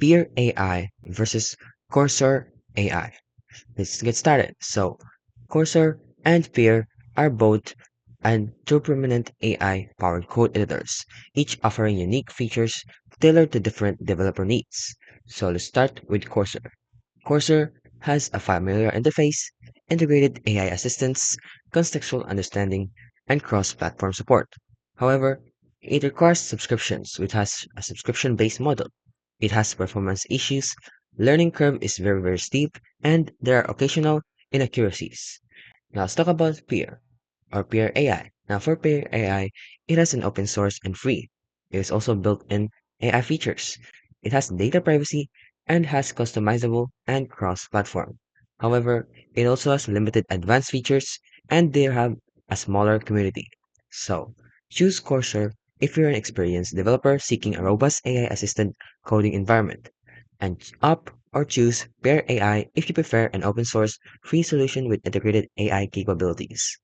Pear AI versus Cursor AI. Let's get started. So, Cursor and Pear are both and two prominent AI-powered code editors, each offering unique features tailored to different developer needs. So let's start with Cursor. Cursor has a familiar interface, integrated AI assistance, contextual understanding, and cross-platform support. However, it requires subscriptions, which has a subscription-based model. It has performance issues, learning curve is very steep, and there are occasional inaccuracies. Now let's talk about Peer or Peer AI. Now for Peer AI, it has an open source and free. It is also built in AI features. It has data privacy and has customizable and cross-platform. However, it also has limited advanced features and they have a smaller community. So, choose Cursor if you're an experienced developer seeking a robust AI-assisted coding environment, and opt or choose Pear AI if you prefer an open source free solution with integrated AI capabilities.